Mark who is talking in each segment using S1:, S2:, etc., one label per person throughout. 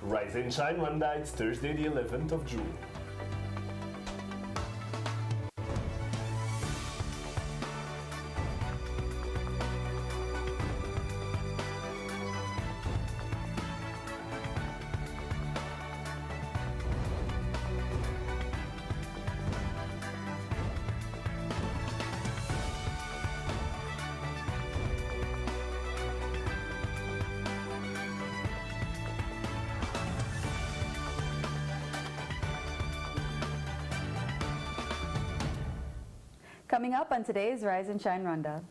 S1: Rise and Shine Rwanda, it's Thursday the 11th of June.
S2: Coming up on today's Rise and Shine Rwanda.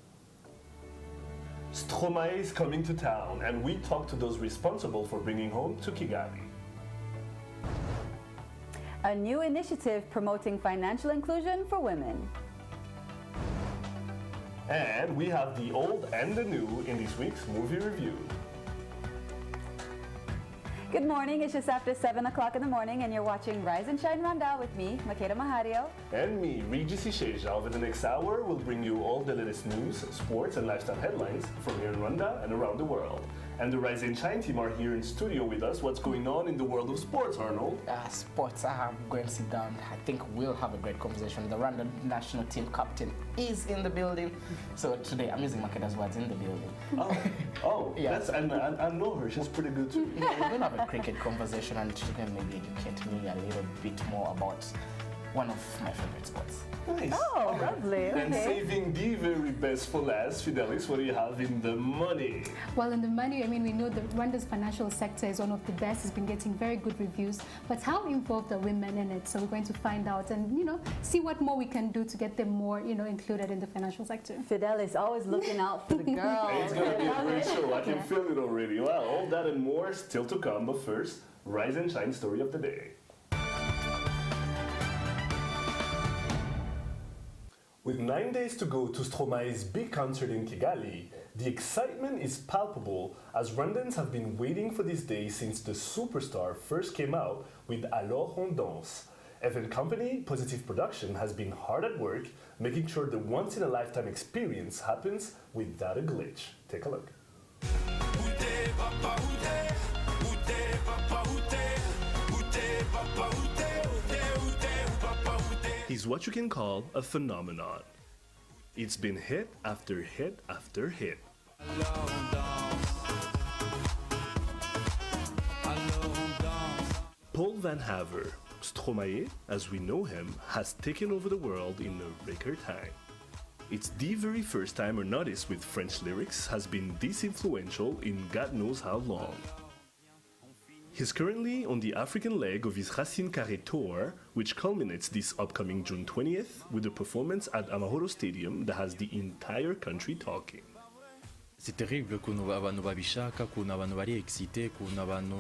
S1: Stromae is coming to town, and we talk to those responsible for bringing home to Kigali.
S2: A new initiative promoting financial inclusion for women.
S1: And we have the old and the new in this week's movie review.
S2: Good morning, it's just after 7 o'clock in the morning and you're watching Rise and Shine Rwanda with me, Makeda Mahario.
S1: And me, Regis Isheja. Over the next hour, we'll bring you all the latest news, sports, and lifestyle headlines from here in Rwanda and around the world. And the Rise and Shine team are here in studio with us. What's going on in the world of sports, Arnold?
S3: Sports, go and sit down. I think we'll have a great conversation. The Rwanda national team captain is in the building. So today, I'm using Makeda's words, in the building.
S1: Yeah. I know her. She's pretty good too.
S3: Yeah, we're going to have a cricket conversation and she can maybe educate me a little bit more about one of my favorite sports.
S1: Nice.
S2: Oh, lovely.
S1: And
S2: Okay.
S1: saving the very best for last, Fidelis, what do you have in the money?
S4: Well, in the money, I mean, we know that Rwanda's financial sector is one of the best. It's been getting very good reviews. But how involved are women in it? So we're going to find out and, see what more we can do to get them more, included in the financial sector.
S2: Fidel is always looking out for the girls.
S1: It's going to be a great show. I can feel it already. Well, all that and more still to come. But first, Rise and Shine story of the day. With 9 days to go to Stromae's big concert in Kigali, the excitement is palpable as Rwandans have been waiting for this day since the superstar first came out with Alors on danse. Event company Positive Production has been hard at work making sure the once-in-a-lifetime experience happens without a glitch. Take a look. He's what you can call a phenomenon. It's been hit after hit after hit. Paul Van Haver, Stromae, as we know him, has taken over the world in a record time. It's the very first time an artist with French lyrics has been this influential in God knows how long. He's currently on the African leg of his Racine Carré tour, which culminates this upcoming June 20th with a performance at Amahoro Stadium that has the entire country talking.
S5: C'est terrible ukuntu abantu babishaka, ukuntu abantu bari excité, ukuntu abantu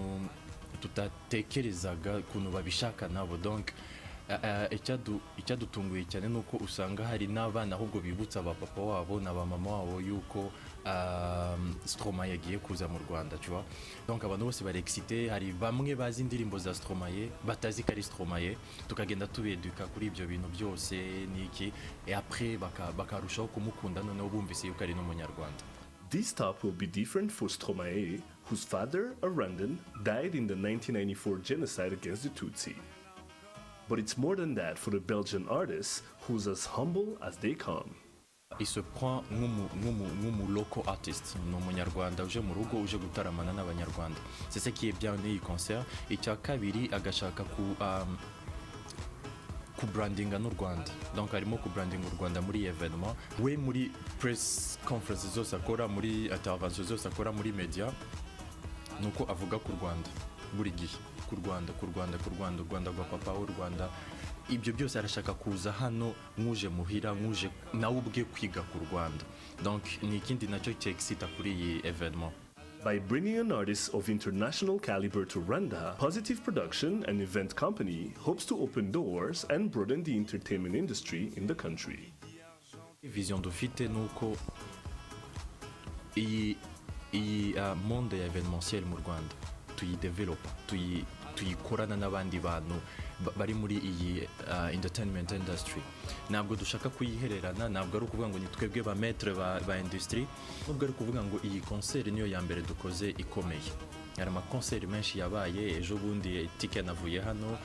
S5: tutatekerezaga, ukuntu babishaka nabo. Donc icyadutunguye cyane nuko usanga hari n'abana ahubwo bibutsa abapapa wabo n'abamama wabo yuko Stromae yagiye kuza mu Rwanda, tu vois. Donc abantu bose bari excité, hari bamwe bazi indirimbo za Stromae batazi ko ari Stromae, tukagenda tubeduka kuri ibyo bintu byose niki, et après bakarushaho kumukunda noneho bumvise yuko ari n'umunyarwanda.
S1: This stop will be different for Stromae, whose father, a Rwandan, died in the 1994 genocide against the Tutsi. But it's more than that for the Belgian artist, who's as humble as they come.
S5: Il se prend nk'umu local artist, n'umunyarwanda uje mu rugo uje gutaramana n'abanyarwanda. C'est ça qui est bien n'iyi concert. Icya kabiri agashaka ku brandinga n'u Rwanda. Donc harimo ku brandinga u Rwanda muri evenement. We muri press conferences zose akora, muri interventions zose akora muri media, nuko avuga ku Rwanda buri gihe. Ku Rwanda rwa papa w'u Rwanda. Ibyo byose arashaka kuza hano nk'uje muhira, nk'uje nawe ubwe kwiga ku Rwanda. Donc ni ikindi nacyo cyexcita kuri iyi evenement.
S1: By bringing an artist of international caliber to Rwanda, Positive Production, an event company, hopes to open doors and broaden the entertainment industry in the country.
S5: Vision dufite nuko iyi monde ya evenementiel mu Rwanda tuyidevelopa, tuyikorana n'abandi bantu bari muri iyi entertainment industry. Ntabwo dushaka kuyihererana, ntabwo ari ukuvuga ngo ni twebwe ba maître ba industry, nubwo ari kuvuga ngo iyi concert niyo ya mbere dukoze ikomeye. hari amakonseri menshi yabaye ejo bundi tike navuye hano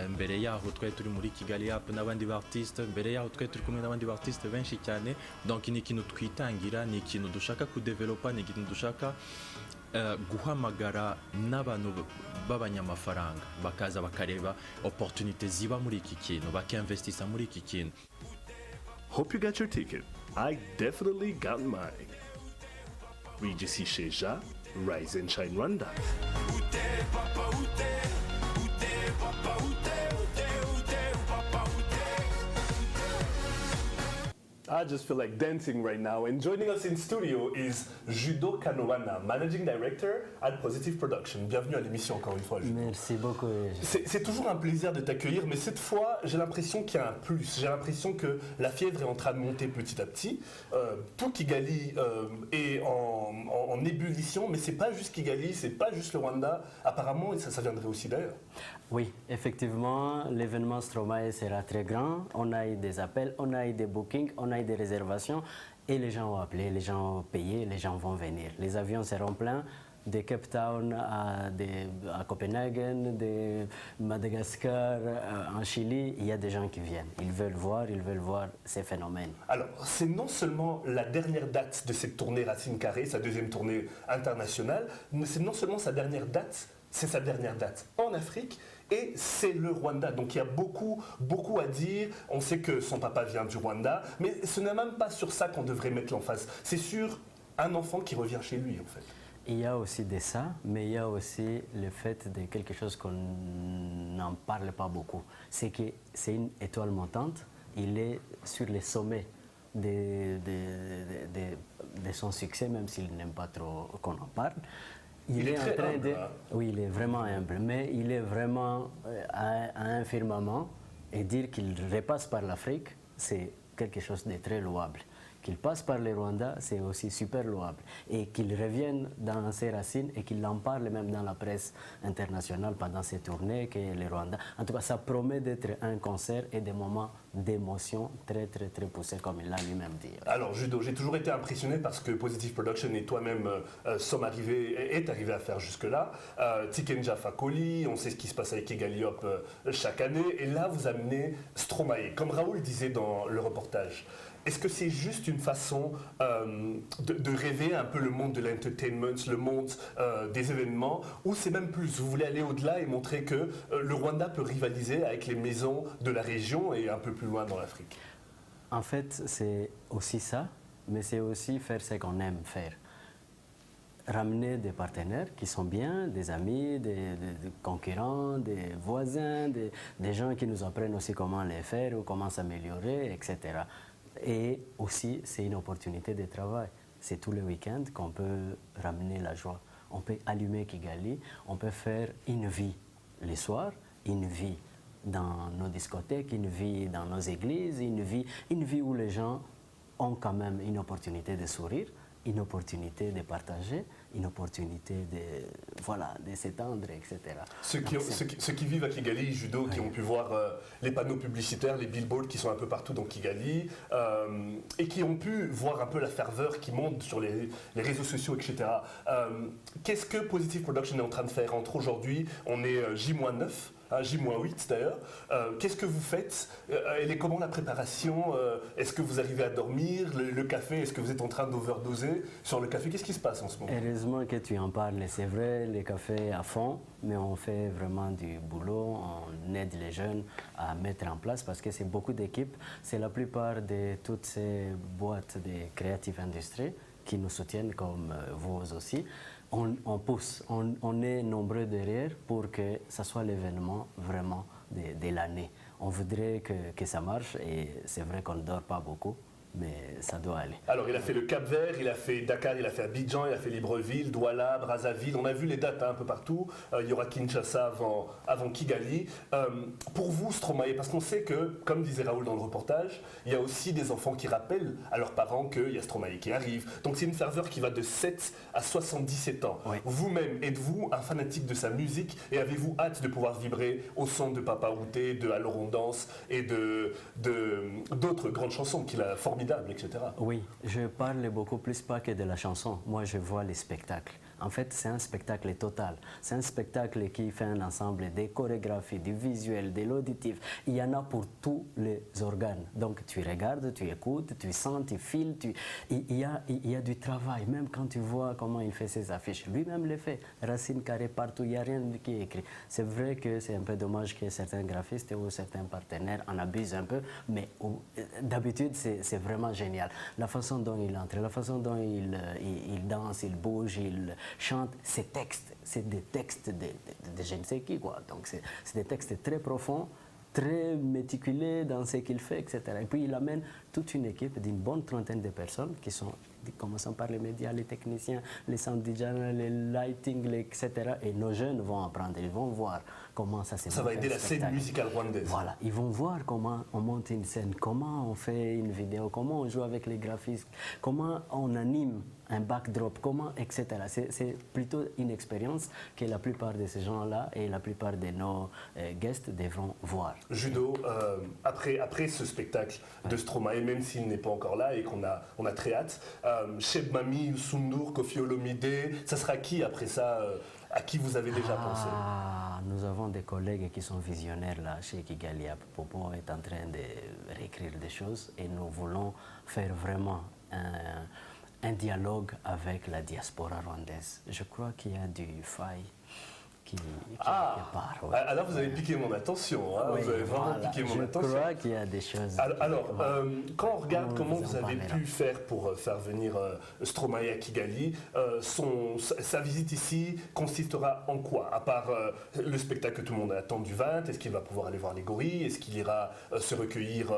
S5: mbere yaho twari turi muri Kigali Up n'abandi bartiste mbere yaho twari turi kumwe n'abandi bartiste benshi cyane donc ni ikintu twitangira ni ikintu dushaka kudevelopa ni ikintu dushaka guhamagara n'abantu b'abanyamafaranga bakaza bakareba opportunité ziba muri iki kintu bakinvestisa muri iki kintu.
S1: Hope you got your ticket. I definitely got mine. Regis Isheja, Rise and Shine Rwanda. I just feel like dancing right now. And joining us in studio is Judo Kanowana, Managing Director at Positive Production. Bienvenue à l'émission encore une fois, Judo.
S6: Merci beaucoup.
S1: C'est toujours un plaisir de t'accueillir, mais cette fois, j'ai l'impression qu'il y a un plus. J'ai l'impression que la fièvre est en train de monter petit à petit. Tout Kigali est en ébullition, mais c'est pas juste Kigali, c'est pas juste le Rwanda. Apparemment, ça viendrait aussi d'ailleurs.
S6: Oui, effectivement, l'événement Stromae sera très grand. On a eu des appels, on a eu des bookings, on a eu des réservations et les gens ont appelé, les gens ont payé, les gens vont venir. Les avions seront pleins de Cape Town à Copenhague, de Madagascar, en Chili. Il y a des gens qui viennent. Ils veulent voir ces phénomènes.
S1: Alors, c'est non seulement la dernière date de cette tournée Racine Carrée, sa deuxième tournée internationale, mais c'est non seulement sa dernière date, c'est sa dernière date en Afrique et c'est le Rwanda. Donc il y a beaucoup à dire. On sait que son papa vient du Rwanda, mais ce n'est même pas sur ça qu'on devrait mettre l'emphase. C'est sur un enfant qui revient chez lui en fait.
S6: Il y a aussi de ça, mais il y a aussi le fait de quelque chose qu'on n'en parle pas beaucoup. C'est que c'est une étoile montante. Il est sur les sommets de son succès, même s'il n'aime pas trop qu'on en parle.
S1: Il est très humble, hein.
S6: Oui, il est vraiment humble, mais il est vraiment à un firmament et dire qu'il repasse par l'Afrique, c'est quelque chose de très louable. Qu'il passe par le Rwanda, c'est aussi super louable. Et qu'il revienne dans ses racines et qu'il en parle même dans la presse internationale pendant ses tournées, que le Rwanda. En tout cas, ça promet d'être un concert et des moments d'émotion très poussés, comme il l'a lui-même dit.
S1: Alors, Judo, j'ai toujours été impressionné parce que Positive Production et toi-même est arrivé à faire jusque-là. Tikenja Fakoli, on sait ce qui se passe avec Kigali Up chaque année. Et là, vous amenez Stromae. Comme Raoul disait dans le reportage, est-ce que c'est juste une façon de rêver un peu le monde de l'entertainment, le monde des événements, ou c'est même plus, vous voulez aller au-delà et montrer que le Rwanda peut rivaliser avec les maisons de la région et un peu plus loin dans l'Afrique?
S6: En fait, c'est aussi ça, mais c'est aussi faire ce qu'on aime faire. Ramener des partenaires qui sont bien, des amis, des concurrents, des voisins, des gens qui nous apprennent aussi comment les faire ou comment s'améliorer, etc. Et aussi, c'est une opportunité de travail. C'est tous les week-ends qu'on peut ramener la joie. On peut allumer Kigali, on peut faire une vie les soirs, une vie dans nos discothèques, une vie dans nos églises, une vie où les gens ont quand même une opportunité de sourire, une opportunité de partager, une opportunité de s'étendre, etc.
S1: Ceux qui vivent à Kigali, Judo, qui ont pu voir les panneaux publicitaires, les billboards qui sont un peu partout dans Kigali, et qui ont pu voir un peu la ferveur qui monte sur les réseaux sociaux, etc. Qu'est-ce que Positive Production est en train de faire entre aujourd'hui, on est J-9, J-8 d'ailleurs. Qu'est-ce que vous faites? Elle est comment la préparation? Est-ce que vous arrivez à dormir? Le café, est-ce que vous êtes en train d'overdoser sur le café? Qu'est-ce qui se passe en ce moment?
S6: Heureusement que tu en parles, c'est vrai, le café à fond, mais on fait vraiment du boulot, on aide les jeunes à mettre en place parce que c'est beaucoup d'équipes. C'est la plupart de toutes ces boîtes de creative industry qui nous soutiennent comme vous aussi. On pousse, on est nombreux derrière pour que ça soit l'événement vraiment de l'année. On voudrait que ça marche et c'est vrai qu'on ne dort pas beaucoup, mais ça doit aller.
S1: Alors il a fait le Cap-Vert, il a fait Dakar, il a fait Abidjan, il a fait Libreville, Douala, Brazzaville, on a vu les dates un peu partout, il y aura Kinshasa avant Kigali. Pour vous Stromae, parce qu'on sait que, comme disait Raoul dans le reportage, il y a aussi des enfants qui rappellent à leurs parents qu'il y a Stromae qui arrive, donc c'est une ferveur qui va de 7 à 77 ans.
S6: Oui.
S1: Vous-même, êtes-vous un fanatique de sa musique et avez-vous hâte de pouvoir vibrer au son de Papa Outé, de Alors on danse et d'autres grandes chansons qu'il a formidables, etc.
S6: Oui, je parle beaucoup plus pas que de la chanson. Moi, je vois les spectacles. En fait, c'est un spectacle total. C'est un spectacle qui fait un ensemble des chorégraphies, du visuel, de l'auditif. Il y en a pour tous les organes. Donc, tu regardes, tu écoutes, tu sens, tu files. Il y a du travail. Même quand tu vois comment il fait ses affiches, lui-même le fait. Racine carrée partout, il n'y a rien qui est écrit. C'est vrai que c'est un peu dommage que certains graphistes ou certains partenaires en abusent un peu, mais d'habitude, c'est vraiment génial. La façon dont il entre, la façon dont il danse, il bouge, il chante, ces textes, c'est des textes de je ne sais qui, quoi. Donc, c'est des textes très profonds, très méticuleux dans ce qu'il fait, etc. Et puis, il amène toute une équipe d'une bonne trentaine de personnes qui sont, commençant par les médias, les techniciens, les sound designers, les lighting, etc. Et nos jeunes vont apprendre, ils vont voir comment ça se passe.
S1: Ça va aider la scène musicale rwandaise.
S6: Voilà, ils vont voir comment on monte une scène, comment on fait une vidéo, comment on joue avec les graphistes, comment on anime un backdrop, comment, etc. C'est plutôt une expérience que la plupart de ces gens-là et la plupart de nos guests devront voir.
S1: Judo, après ce spectacle de Stromae, même s'il n'est pas encore là et qu'on a très hâte, Cheb Mami, Sundur, Kofi Olomide, ça sera qui après ça à qui vous avez déjà pensé?
S6: Nous avons des collègues qui sont visionnaires là chez Kigali. Popo est en train de réécrire des choses et nous voulons faire vraiment un dialogue avec la diaspora rwandaise. Je crois qu'il y a du faille qui part. Ouais.
S1: Alors vous avez piqué mon attention, hein,
S6: Oui,
S1: vous avez vraiment
S6: voilà.
S1: piqué mon attention.
S6: Je crois qu'il y a des choses.
S1: Alors, quand on regarde comment vous avez
S6: parlera.
S1: pu faire pour faire venir Stromae à Kigali, sa visite ici consistera en quoi? À part le spectacle que tout le monde attend du 20, est-ce qu'il va pouvoir aller voir les gorilles? Est-ce qu'il ira se recueillir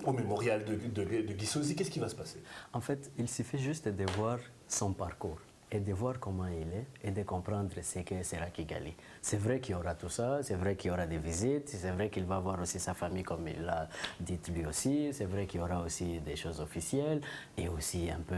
S1: au mémorial de Gisozi? Qu'est-ce qui va se passer?
S6: En fait, il suffit juste de voir son parcours et de voir comment il est et de comprendre ce que sera Kigali. C'est vrai qu'il y aura tout ça, c'est vrai qu'il y aura des visites, c'est vrai qu'il va voir aussi sa famille comme il l'a dit lui aussi, c'est vrai qu'il y aura aussi des choses officielles et aussi un peu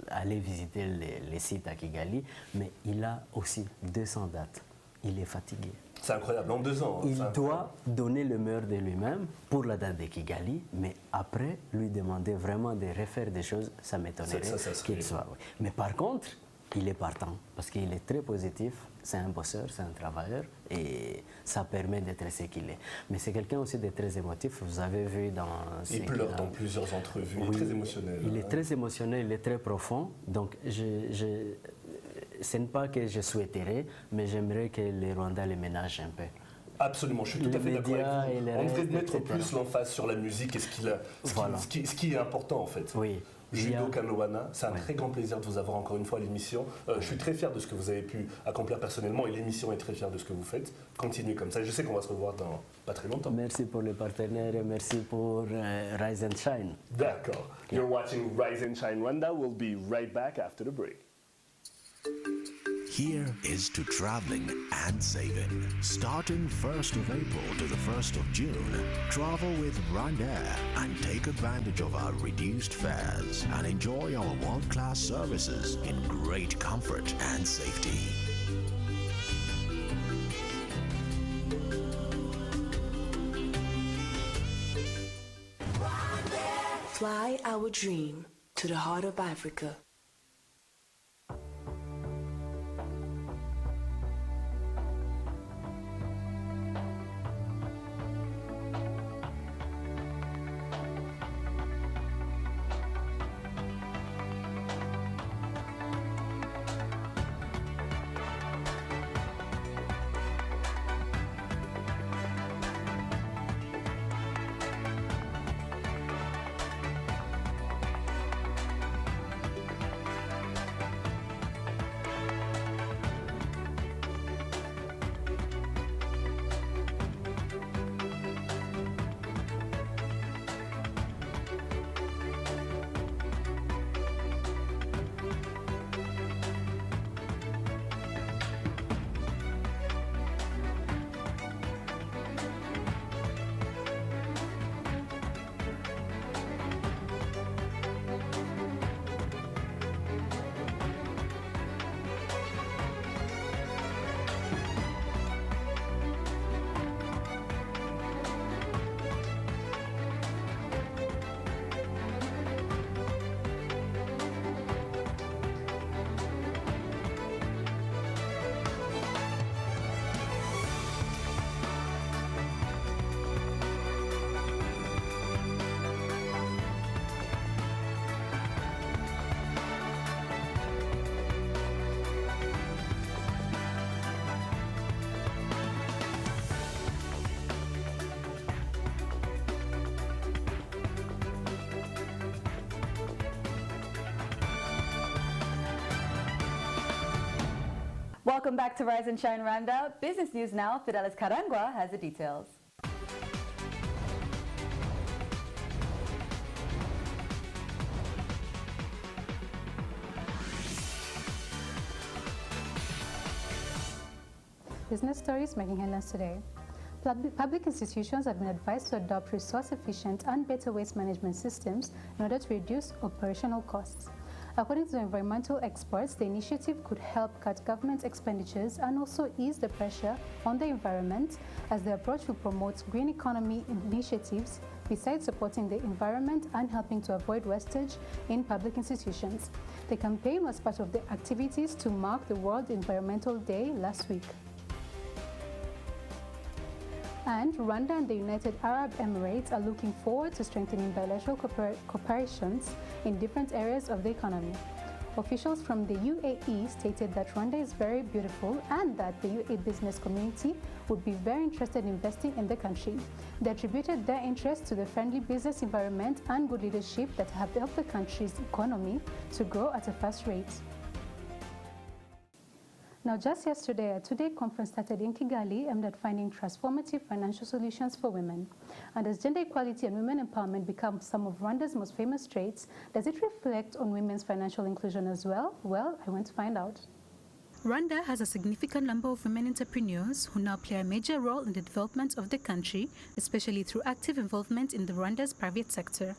S6: aller visiter les sites à Kigali, mais il a aussi 200 dates. Il est fatigué.
S1: C'est incroyable, en 2 ans.
S6: Il doit donner le meilleur de lui-même pour la date de Kigali, mais après, lui demander vraiment de refaire des choses, ça m'étonnerait qu'il soit. Oui. Mais par contre, il est partant, parce qu'il est très positif, c'est un bosseur, c'est un travailleur, et ça permet d'être ce qu'il est. Mais c'est quelqu'un aussi de très émotif, vous avez vu dans...
S1: Il pleure dans plusieurs entrevues, il est très émotionnel.
S6: Il est très émotionnel, il est très profond, donc ce n'est pas que je souhaiterais, mais j'aimerais que les Rwandais les ménagent un peu.
S1: Absolument, je suis tout à fait d'accord avec vous. On devrait mettre
S6: etc.
S1: plus l'emphase sur la musique et ce qui est important en fait.
S6: Oui.
S1: Judo Kanowana, c'est un très grand plaisir de vous avoir encore une fois à l'émission. Je suis très fier de ce que vous avez pu accomplir personnellement et l'émission est très fière de ce que vous faites. Continuez comme ça, je sais qu'on va se revoir dans pas très longtemps.
S6: Merci pour les partenaires et merci pour Rise and Shine.
S1: D'accord. You're watching Rise and Shine Rwanda. We'll be right back after the break.
S7: Here is to traveling and saving. Starting 1st of April to the 1st of June, travel with Rwandair and take advantage of our reduced fares and enjoy our world-class services in great comfort and safety.
S8: Fly our dream to the heart of Africa.
S2: Welcome back to Rise and Shine Rwanda. Business news now. Fidelis Karangwa has the details.
S4: Business stories making headlines today. Public institutions have been advised to adopt resource-efficient and better waste management systems in order to reduce operational costs. According to environmental experts, the initiative could help cut government expenditures and also ease the pressure on the environment, as the approach will promote green economy initiatives besides supporting the environment and helping to avoid wastage in public institutions. The campaign was part of the activities to mark the World Environmental Day last week. And Rwanda and the United Arab Emirates are looking forward to strengthening bilateral cooperations in different areas of the economy. Officials from the UAE stated that Rwanda is very beautiful and that the UAE business community would be very interested in investing in the country. They attributed their interest to the friendly business environment and good leadership that have helped the country's economy to grow at a fast rate. Now, just yesterday, a two-day conference started in Kigali aimed at finding transformative financial solutions for women. And as gender equality and women empowerment become some of Rwanda's most famous traits, does it reflect on women's financial inclusion as well? Well, I went to find out.
S9: Rwanda has a significant number of women entrepreneurs who now play a major role in the development of the country, especially through active involvement in the Rwanda's private sector.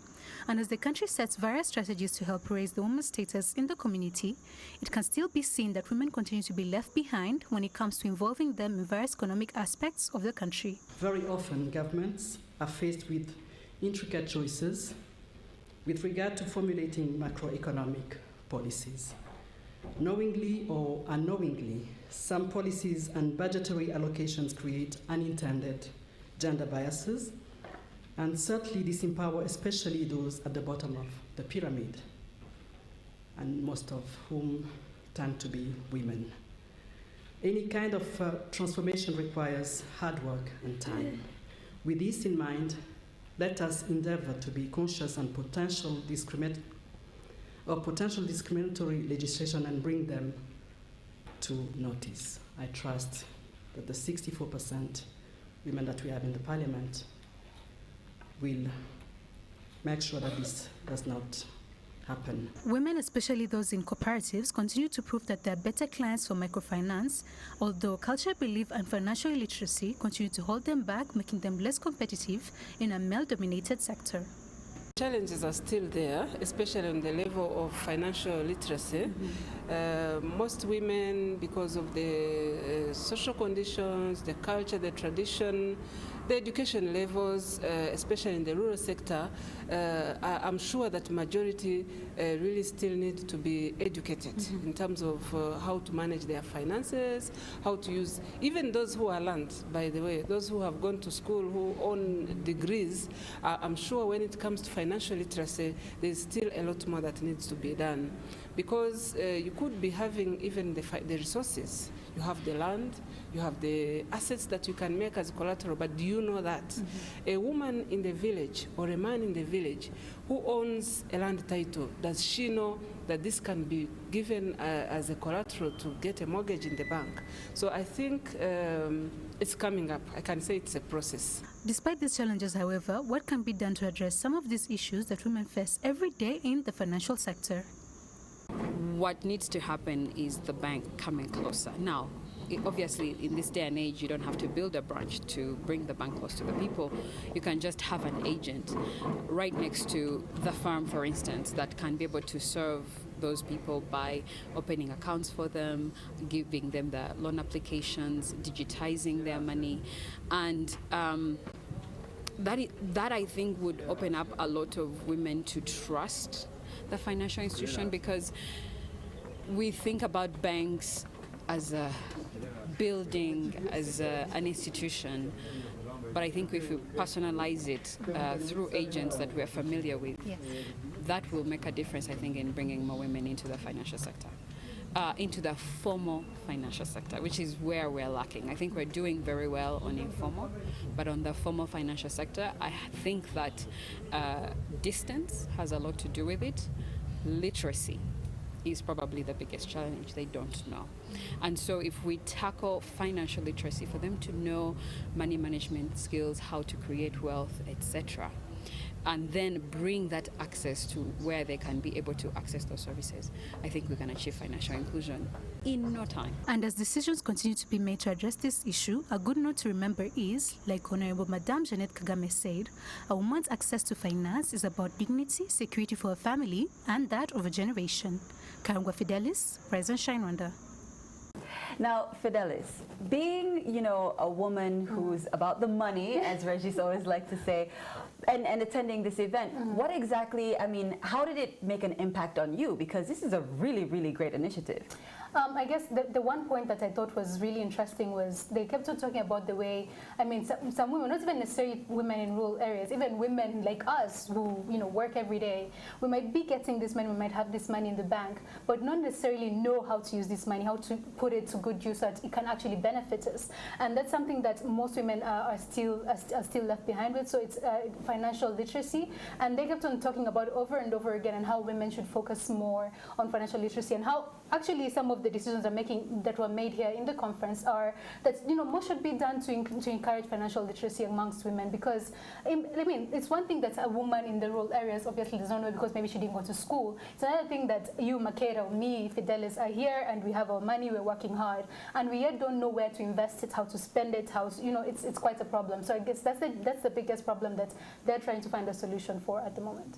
S9: And as the country sets various strategies to help raise the woman's status in the community, it can still be seen that women continue to be left behind when it comes to involving them in various economic aspects of the country.
S10: Very often, governments are faced with intricate choices with regard to formulating macroeconomic policies. Knowingly or unknowingly, some policies and budgetary allocations create unintended gender biases and certainly disempower especially those at the bottom of the pyramid, and most of whom tend to be women. Any kind of transformation requires hard work and time. With this in mind, let us endeavor to be conscious on potential discriminatory legislation and bring them to notice. I trust that the 64% women that we have in the parliament will make sure that this does not happen.
S9: Women, especially those in cooperatives, continue to prove that they are better clients for microfinance, although cultural belief and financial illiteracy continue to hold them back, making them less competitive in a male-dominated sector.
S11: Challenges are still there, especially on the level of financial literacy. Most women, because of the social conditions, the culture, the tradition, the education levels, especially in the rural sector, I'm sure that majority really still need to be educated in terms of how to manage their finances, how to use, even those who are learned, by the way, those who have gone to school, who own degrees, I'm sure when it comes to financial literacy, there's still a lot more that needs to be done. Because you could be having even the resources. You have the land, you have the assets that you can make as collateral, but do you know that a woman in the village or a man in the village who owns a land title, does she know that this can be given as a collateral to get a mortgage in the bank? So I think it's coming up. I can say it's a process.
S9: Despite these challenges, however, what can be done to address some of these issues that women face every day in the financial sector?
S12: What needs to happen is the bank coming closer. Now, obviously, in this day and age, you don't have to build a branch to bring the bank close to the people. You can just have an agent right next to the farm, for instance, that can be able to serve those people by opening accounts for them, giving them the loan applications, digitizing their money. And that I think would open up a lot of women to trust the financial institution, because we think about banks as a building, as an institution, but I think if we personalize it through agents that we're familiar with, that will make a difference, I think, in bringing more women into the financial sector, into the formal financial sector, which is where we're lacking. I think we're doing very well on informal, but on the formal financial sector, I think that distance has a lot to do with it, literacy is probably the biggest challenge. They don't know. And so if we tackle financial literacy for them to know money management skills, how to create wealth, etc., and then bring that access to where they can be able to access those services, I think we can achieve financial inclusion in no time.
S9: And as decisions continue to be made to address this issue, a good note to remember is, like Honorable Madame Jeanette Kagame said, a woman's access to finance is about dignity, security for a family, and that of a generation. Karangwa Fidelis, Rise and Shine Rwanda.
S2: Now, Fidelis, being, you know, a woman who's about the money, as Regis always like to say, and attending this event, what exactly, I mean, how did it make an impact on you? Because this is a really, really great initiative.
S4: I guess the one point that I thought was really interesting was they kept on talking about the way, I mean, some women, not even necessarily women in rural areas, even women like us who, you know, work every day, we might be getting this money, we might have this money in the bank, but not necessarily know how to use this money, how to put it to good use so that it can actually benefit us. And that's something that most women are still left behind with, so it's financial literacy. And they kept on talking about over and over again and how women should focus more on financial literacy and how actually some of the decisions that were made here in the conference are that, you know, more should be done to encourage financial literacy amongst women, because I mean, it's one thing that a woman in the rural areas obviously does not know because maybe she didn't go to school. It's another thing that you, Makeda, me, Fidelis are here and we have our money, we're working hard, and we yet don't know where to invest it, how to spend it, how to, you know, it's quite a problem. So I guess that's the biggest problem that they're trying to find a solution for at the moment.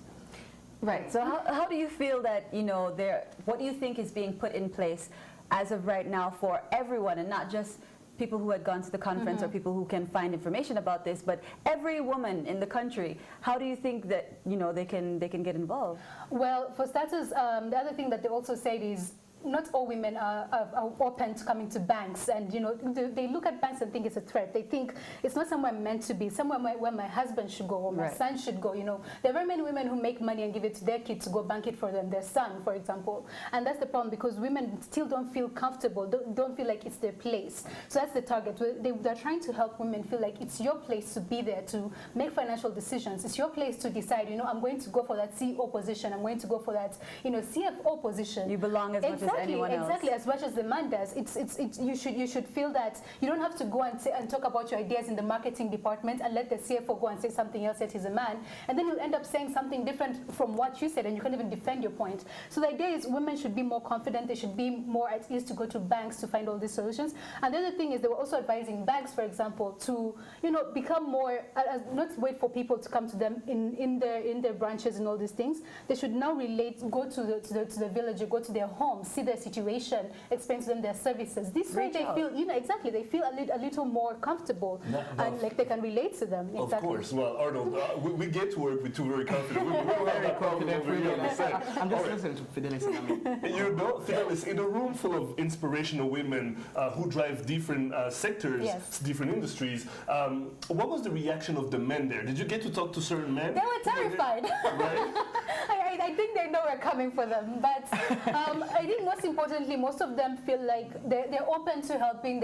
S2: Right. So how do you feel that, you know, what do you think is being put in place as of right now for everyone, and not just people who had gone to the conference or people who can find information about this, but every woman in the country? How do you think that, you know, they can get involved?
S4: Well, for starters, the other thing that they also said is not all women are open to coming to banks, and you know, they look at banks and think it's a threat. They think it's not somewhere meant to be, somewhere where my husband should go or my son should go. You know, there are very many women who make money and give it to their kids to go bank it for them, their son, for example. And that's the problem, because women still don't feel comfortable, don't feel like it's their place. So that's the target. They're trying to help women feel like it's your place to be there to make financial decisions. It's your place to decide. You know, I'm going to go for that CEO position. I'm going to go for that, you know, CFO position.
S2: You belong as much as anyone else.
S4: Exactly, as much as the man does. You should feel that you don't have to go and talk about your ideas in the marketing department and let the CFO go and say something else that he's a man, and then you'll end up saying something different from what you said, and you can't even defend your point. So the idea is women should be more confident. They should be more at ease to go to banks to find all these solutions. And the other thing is they were also advising banks, for example, to, you know, become more, not wait for people to come to them in their branches and all these things. They should now go to the village, or go to their home, see their situation, explain to them their services. This way they feel, you know, exactly, they feel a little more comfortable and like they can relate to them. Exactly.
S1: Of course. Well, Arnold, we get to work with two very confident women. We don't have that problem over here on the set.
S3: I'm just listening to Fidelis.
S1: You know, Fidelis, in a room full of inspirational women who drive different sectors, different industries, what was the reaction of the men there? Did you get to talk to certain men?
S4: They were terrified.
S1: Right?
S4: I think they know we're coming for them. But I think most importantly, most of them feel like they're open to helping.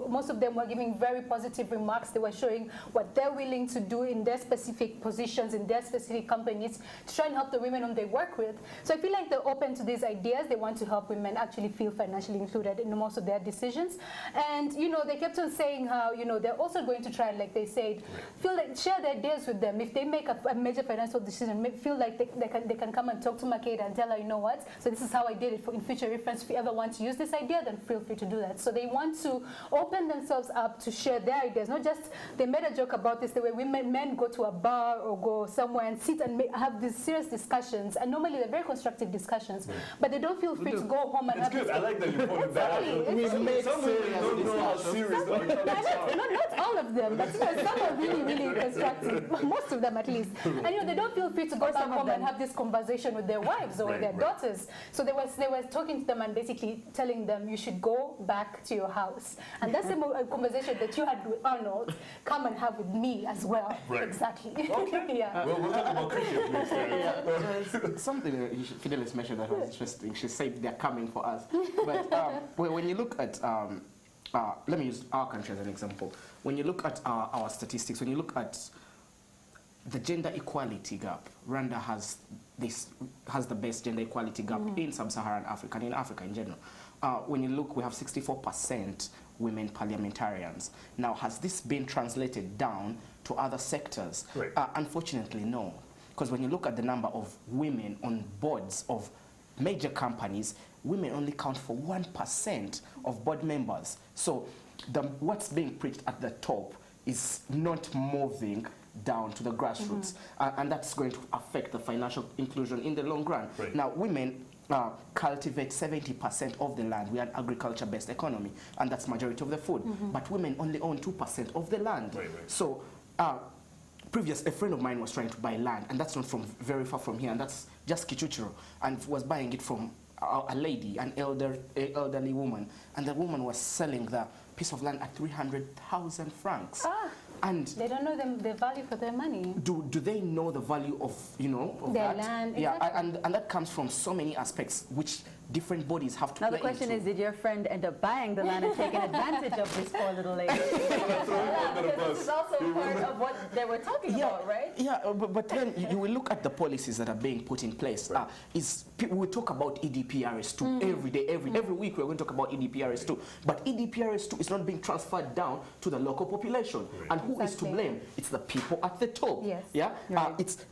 S4: Most of them were giving very positive remarks. They were showing what they're willing to do in their specific positions, in their specific companies, to try and help the women whom they work with. So I feel like they're open to these ideas. They want to help women actually feel financially included in most of their decisions. And, you know, they kept on saying how, you know, they're also going to try, like they said, share their ideas with them. If they make a major financial decision, feel like they can come and talk to Makeda and tell her, you know what, so this is how I did it in future reference. If you ever want to use this idea, then feel free to do that. So they want to open themselves up to share their ideas. Not just, they made a joke about this, the way men go to a bar or go somewhere and sit and have these serious discussions, and normally they're very constructive discussions, but they don't feel free to go home and have
S1: good. I like that you pointed that out. Some women don't know how serious the arguments are.
S4: Not all of them, but you know, some are really, really constructive. Most of them, at least. And you know, they don't feel free to go back home and have this conversation with their wives or their daughters. So they were talking to them and basically telling them, you should go back to your house. And that's a conversation that you had with Arnold. Come and have with me as well. Right. Exactly.
S1: Okay.
S4: Yeah.
S1: Well, we'll talk about cricket next.
S3: Something Fidelis mentioned that was interesting. She said they're coming for us. But when you look at, let me use our country as an example. When you look at our statistics, when you look at the gender equality gap, Rwanda has this has the best gender equality gap in sub-Saharan Africa and in Africa in general. When you look, we have 64% women parliamentarians. Now, has this been translated down to other sectors?
S1: Right.
S3: Unfortunately, no. Because when you look at the number of women on boards of major companies, women only count for 1% of board members. So what's being preached at the top is not moving down to the grassroots. And that's going to affect the financial inclusion in the long run.
S1: Right.
S3: Now, women cultivate 70% of the land. We are an agriculture-based economy, and that's majority of the food. But women only own 2% of the land.
S1: Right.
S3: So a friend of mine was trying to buy land, and that's not from very far from here, and that's just Kichuchiro, and was buying it from a lady, an elderly woman, and the woman was selling the piece of land at 300,000 francs. And
S4: they don't know the value for their money.
S3: Do they know the value of, of
S4: their
S3: that?
S4: land?
S3: Yeah,
S4: Exactly.
S3: and that comes from so many aspects which different bodies have to
S2: Now
S3: play
S2: the question
S3: into.
S2: is, did your friend end up buying the land and taking advantage of this poor little lady? Because this is also part of what they were talking about, right?
S3: Yeah, but then you will look at the policies that are being put in place. We talk about EDPRS2 every day, every week we're going to talk about EDPRS2. But EDPRS2 is not being transferred down to the local population. And who is to blame? It's the people at the top.
S4: Yes.
S3: Yeah?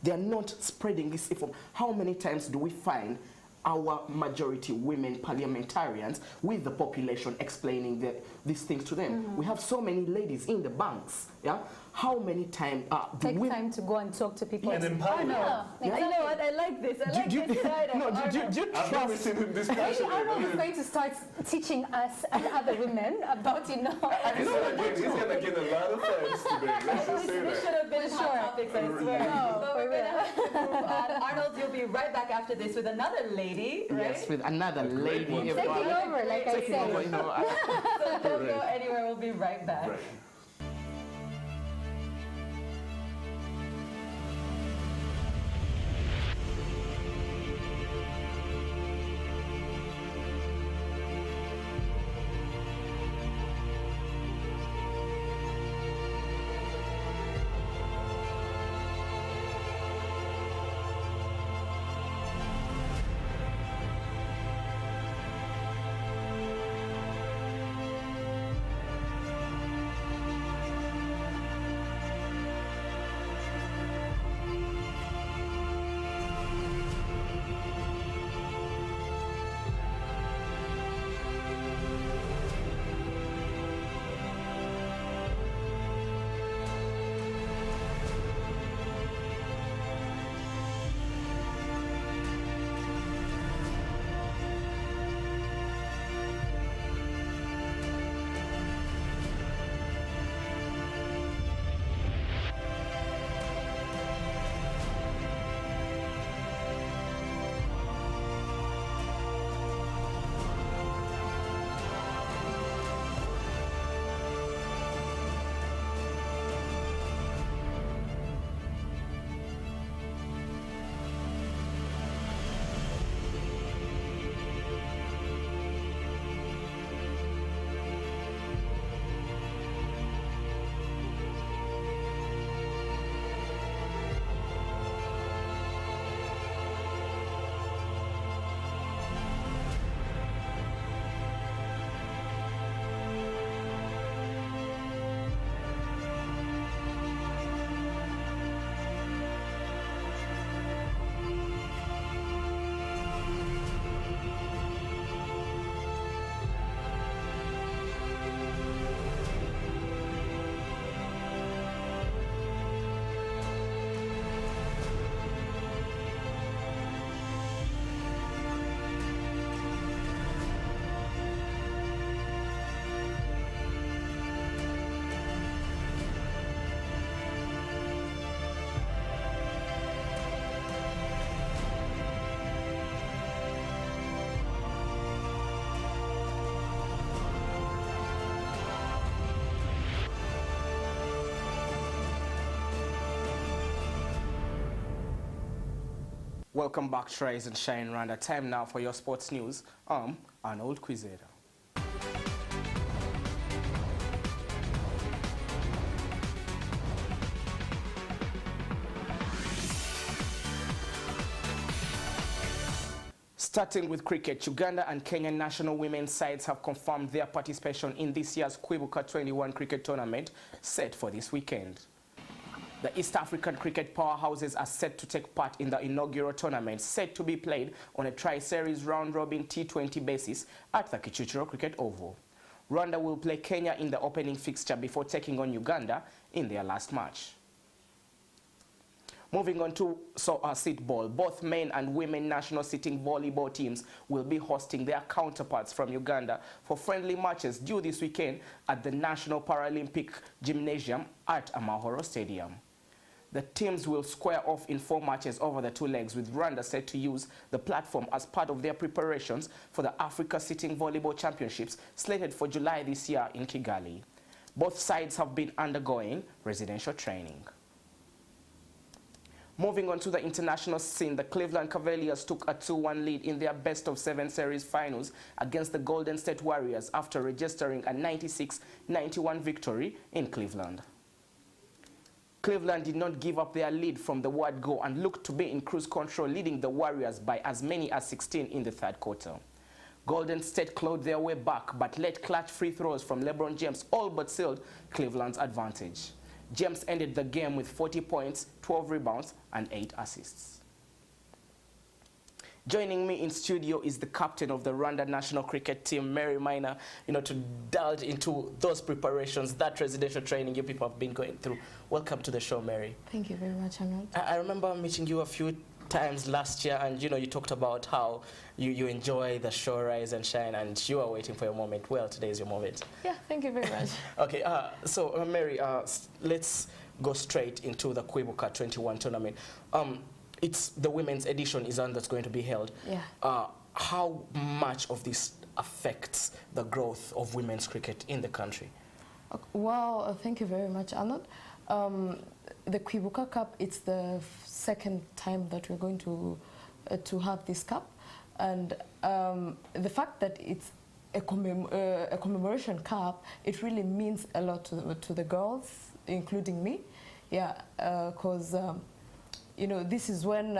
S3: They are not spreading this information. How many times do we find our majority women parliamentarians with the population explaining these things to them? We have so many ladies in the banks. Yeah, how many times
S4: Take time to go and talk to people.
S1: And empower them.
S2: You know what? I like this. I like this side of
S3: do you
S1: I've never seen him this
S4: Maybe
S1: passionate.
S4: Arnold is going to start teaching us and other women about,
S1: He's gonna get a lot of fans today. Let's just say
S2: This
S1: that.
S2: should have been hot topics, I swear.
S4: No,
S2: But
S4: for
S2: we're
S4: real.
S2: gonna have to move on. Arnold, you'll be right back after this with another lady, right?
S3: Yes, with another lady.
S1: one.
S4: Taking over, like I
S3: Taking over,
S4: said.
S2: So don't go anywhere. We'll be right back.
S1: Right.
S3: Welcome back to Rise and Shine Rwanda. Time now for your sports news. Arnold Quizera. Starting with cricket, Uganda and Kenyan national women's sides have confirmed their participation in this year's Kwibuka 21 cricket tournament set for this weekend. The East African cricket powerhouses are set to take part in the inaugural tournament, set to be played on a tri-series round-robin T20 basis at the Kichuchiro Cricket Oval. Rwanda will play Kenya in the opening fixture before taking on Uganda in their last match. Moving on to seatball, both men and women national sitting volleyball teams will be hosting their counterparts from Uganda for friendly matches due this weekend at the National Paralympic Gymnasium at Amahoro Stadium. The teams will square off in 4 matches over the 2 legs, with Rwanda set to use the platform as part of their preparations for the Africa Sitting Volleyball Championships slated for July this year in Kigali. Both sides have been undergoing residential training. Moving on to the international scene, the Cleveland Cavaliers took a 2-1 lead in their best-of-7 series finals against the Golden State Warriors after registering a 96-91 victory in Cleveland. Cleveland did not give up their lead from the word go and looked to be in cruise control, leading the Warriors by as many as 16 in the third quarter. Golden State clawed their way back but let clutch free throws from LeBron James all but sealed Cleveland's advantage. James ended the game with 40 points, 12 rebounds, and 8 assists. Joining me in studio is the captain of the Rwanda national cricket team, Mary Minor, to delve into those preparations, that residential training you people have been going through. Welcome to the show, Mary.
S13: Thank you very much, Arnold.
S3: I remember meeting you a few times last year, and you talked about how you enjoy the show Rise and Shine, and you are waiting for your moment. Well, today is your moment.
S13: Yeah, thank you very much.
S3: Okay, so Mary, let's go straight into the Kwibuka 21 tournament. It's the women's edition is one that's going to be held.
S13: Yeah.
S3: How much of this affects the growth of women's cricket in the country?
S13: Well, thank you very much, Arnold. The Kwibuka Cup, it's the second time that we're going to have this cup, and the fact that it's a commemoration cup, it really means a lot to the girls, including me. Yeah, because this is when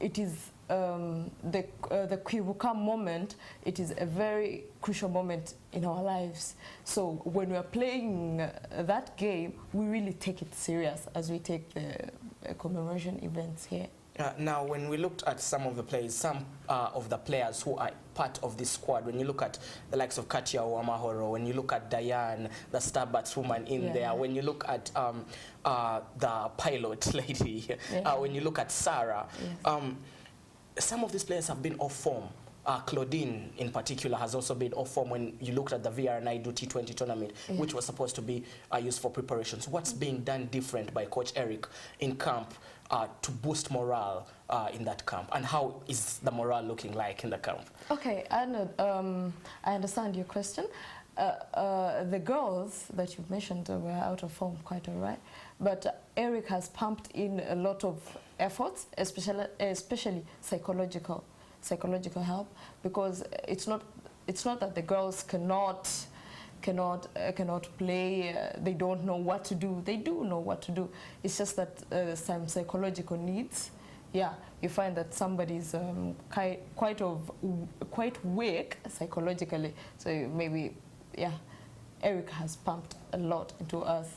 S13: it is the Kwibuka moment. It is a very crucial moment in our lives. So when we are playing that game, we really take it serious as we take the commemoration events here.
S3: Now, when we looked at some of the players, some of the players who are part of this squad, when you look at the likes of Katia Wamahoro, when you look at Diane, the star batswoman in there, when you look at the pilot lady, when you look at Sarah, some of these players have been off form. Claudine, in particular, has also been off form when you looked at the VR9 T20 tournament, which was supposed to be used for preparations. What's being done different by Coach Eric in camp to boost morale in that camp? And how is the morale looking like in the camp?
S13: Okay, I understand your question. The girls that you've mentioned were out of form, quite all right. But Eric has pumped in a lot of efforts, especially psychological help, because it's not that the girls cannot play, they don't know what to do. They do know what to do. It's just that some psychological needs. Yeah, you find that somebody's quite weak psychologically. So maybe, yeah, Eric has pumped a lot into us.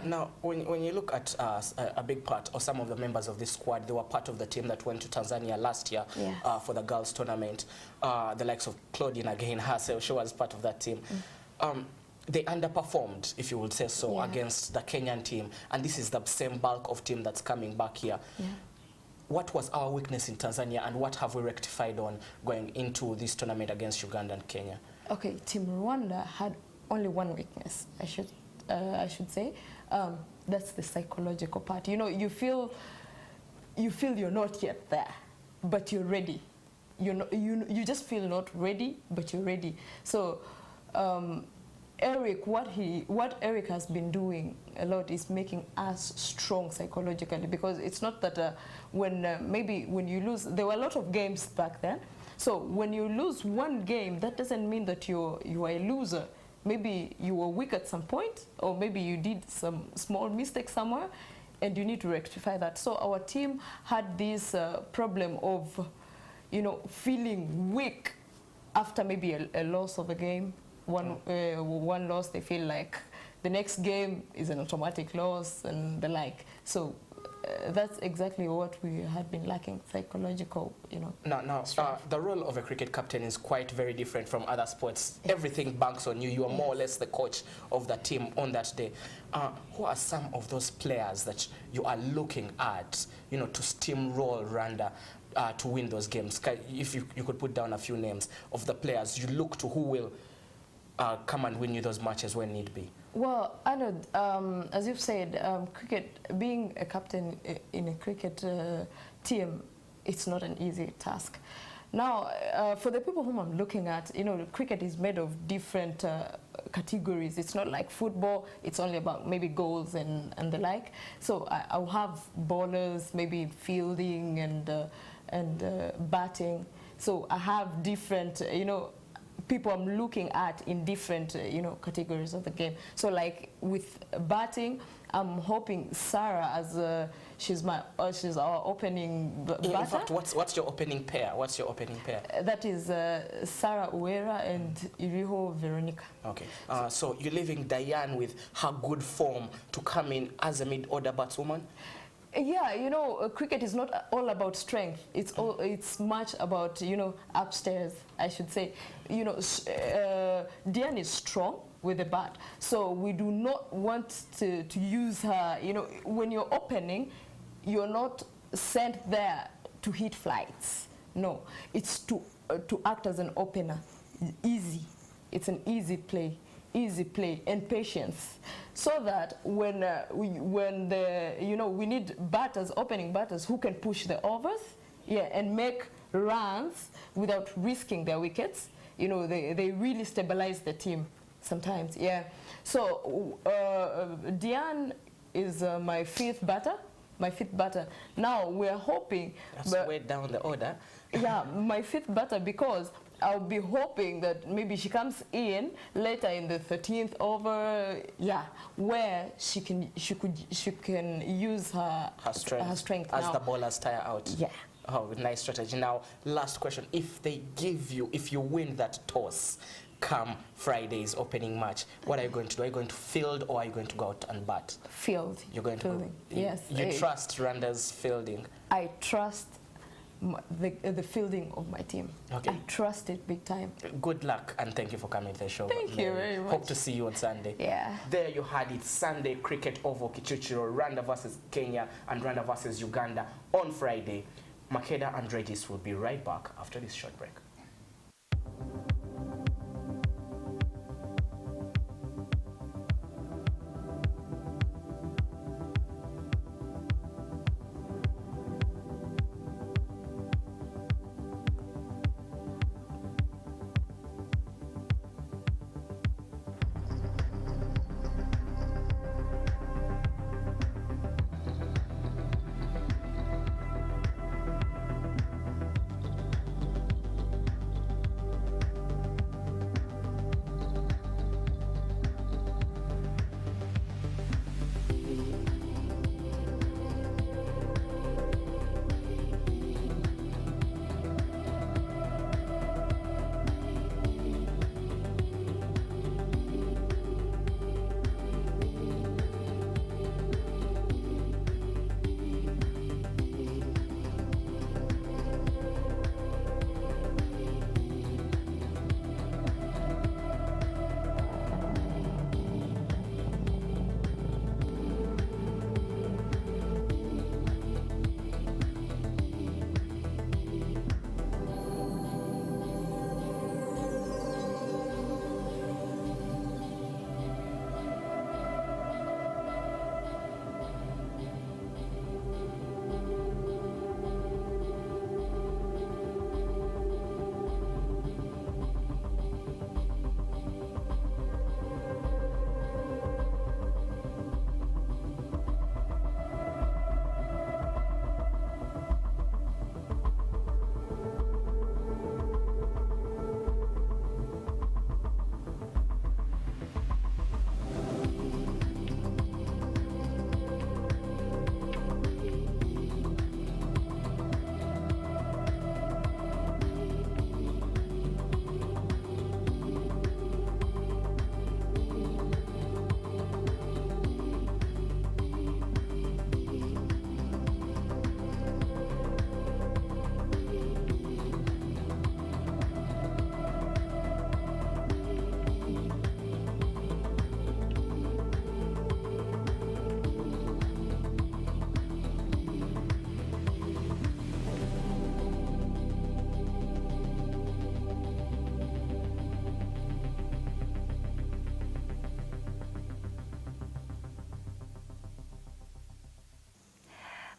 S3: Now, when you look at a big part, or some of the members of this squad, they were part of the team that went to Tanzania last year for the girls' tournament. The likes of Claudine, again, herself, she was part of that team. They underperformed, if you would say so, against the Kenyan team, and this is the same bulk of team that's coming back here. What was our weakness in Tanzania, and what have we rectified on going into this tournament against Uganda and Kenya?
S13: Okay, Team Rwanda had only one weakness, I should say. That's the psychological part. You feel you're not yet there, but you're ready. You just feel not ready, but you're ready. So Eric, what Eric has been doing a lot is making us strong psychologically, because it's not that maybe when you lose, there were a lot of games back then. So when you lose one game, that doesn't mean that you are a loser. Maybe you were weak at some point, or maybe you did some small mistake somewhere, and you need to rectify that. So our team had this problem of, feeling weak after maybe a loss of a game. One loss, they feel like the next game is an automatic loss and the like. So that's exactly what we had been lacking, psychological,
S3: Now, the role of a cricket captain is quite very different from other sports. Everything banks on you. You are more or less the coach of the team on that day. Who are some of those players that you are looking at, to steamroll Rwanda to win those games? If you could put down a few names of the players you look to who will come and win you those matches when need be.
S13: Well, Arnold, as you've said, cricket, being a captain in a cricket team, it's not an easy task. Now, for the people whom I'm looking at, cricket is made of different categories. It's not like football. It's only about maybe goals and the like. So I'll have bowlers, maybe fielding and batting. So I have different, people I'm looking at in different, categories of the game. So like with batting, I'm hoping Sarah, as she's our opening batter.
S3: In fact, what's your opening pair?
S13: That is Sarah Uwera and Iriho Veronica.
S3: Okay. So you're leaving Diane with her good form to come in as a mid-order batswoman?
S13: Yeah, cricket is not all about strength. It's much about, upstairs, I should say. Diane is strong with the bat, so we do not want to use her. When you're opening, you're not sent there to hit flights. No, it's to act as an opener. Easy. It's an easy play and patience, so that when we need opening batters who can push the overs, and make runs without risking their wickets. They really stabilize the team sometimes. So Diane is my fifth batter. Now we're hoping.
S3: That's way down the order.
S13: Yeah, my fifth batter, because I'll be hoping that maybe she comes in later in the 13th over, where she can use her strength
S3: as
S13: now.
S3: the bowlers tire out.
S13: Yeah.
S3: Oh, nice strategy. Now, last question: if you win that toss, come Friday's opening match, what are you going to do? Are you going to field or are you going to go out and bat?
S13: Field.
S3: You're going to
S13: fielding. Yes.
S3: You trust Rwanda's fielding?
S13: I trust the fielding of my team.
S3: Okay.
S13: I trust it big time.
S3: Good luck and thank you for coming to the show.
S13: Thank you very much.
S3: Hope to see you on Sunday.
S13: Yeah.
S3: There you had it, Sunday cricket over Kichuchiro, Rwanda versus Kenya and Rwanda versus Uganda on Friday. Makeda and Regis will be right back after this short break.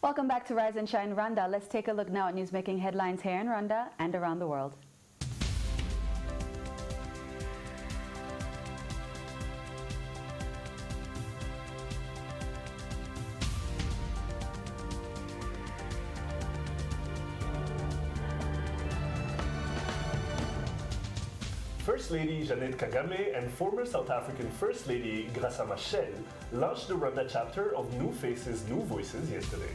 S2: Welcome back to Rise and Shine Rwanda. Let's take a look now at news making headlines here in Rwanda and around the world.
S1: First Lady Jeannette Kagame and former South African First Lady Graça Machel launched the Rwanda chapter of New Faces, New Voices yesterday.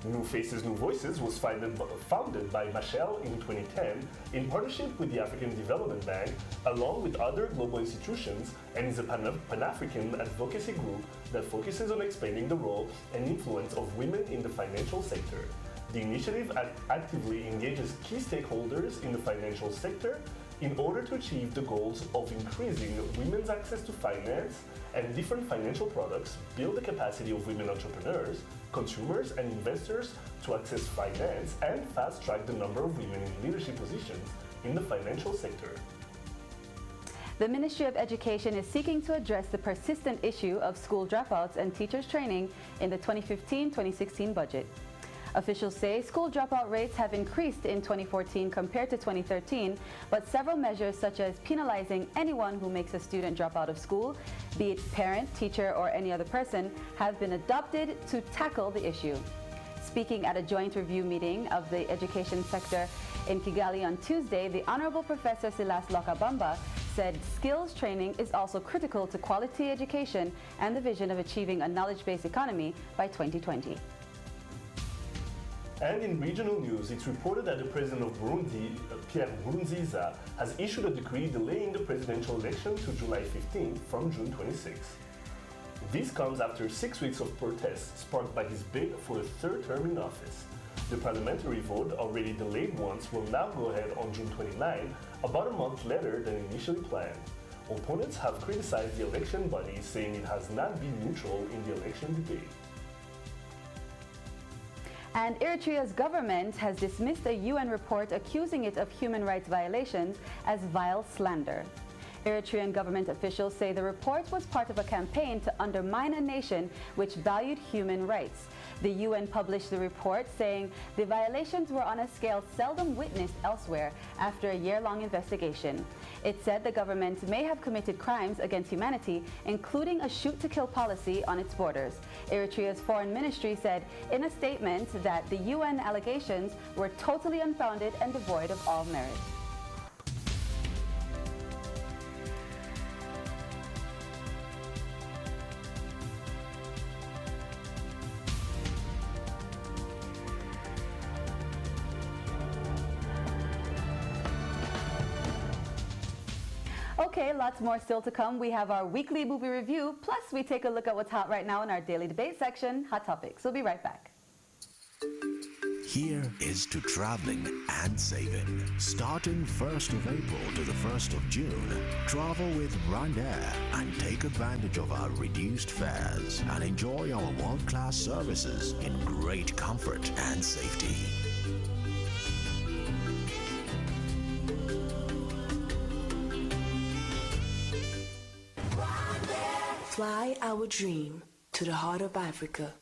S1: New Faces, New Voices was founded by Machel in 2010 in partnership with the African Development Bank, along with other global institutions, and is a Pan-African advocacy group that focuses on expanding the role and influence of women in the financial sector. The initiative actively engages key stakeholders in the financial sector in order to achieve the goals of increasing women's access to finance and different financial products, build the capacity of women entrepreneurs, consumers, and investors to access finance, and fast-track the number of women in leadership positions in the financial sector.
S2: The Ministry of Education is seeking to address the persistent issue of school dropouts and teachers training in the 2015-2016 budget. Officials say school dropout rates have increased in 2014 compared to 2013, but several measures such as penalizing anyone who makes a student drop out of school, be it parent, teacher, or any other person, have been adopted to tackle the issue. Speaking at a joint review meeting of the education sector in Kigali on Tuesday, the Honorable Professor Silas Lokabamba said skills training is also critical to quality education and the vision of achieving a knowledge-based economy by 2020.
S1: And in regional news, it's reported that the president of Burundi, Pierre Nkurunziza, has issued a decree delaying the presidential election to July 15 from June 26. This comes after 6 weeks of protests sparked by his bid for a third term in office. The parliamentary vote, already delayed once, will now go ahead on June 29, about a month later than initially planned. Opponents have criticized the election body, saying it has not been neutral in the election debate.
S2: And Eritrea's government has dismissed a UN report accusing it of human rights violations as vile slander. Eritrean government officials say the report was part of a campaign to undermine a nation which valued human rights. The UN published the report saying the violations were on a scale seldom witnessed elsewhere after a year-long investigation. It said the government may have committed crimes against humanity, including a shoot-to-kill policy on its borders. Eritrea's foreign ministry said in a statement that the UN allegations were totally unfounded and devoid of all merit. Okay, lots more still to come. We have our weekly movie review, plus we take a look at what's hot right now in our daily debate section, Hot Topics. We'll be right back.
S7: Here is to traveling and saving. Starting 1st of April to the 1st of June, travel with Rwanda and take advantage of our reduced fares and enjoy our world-class services in great comfort and safety.
S8: Fly our dream to the heart of Africa.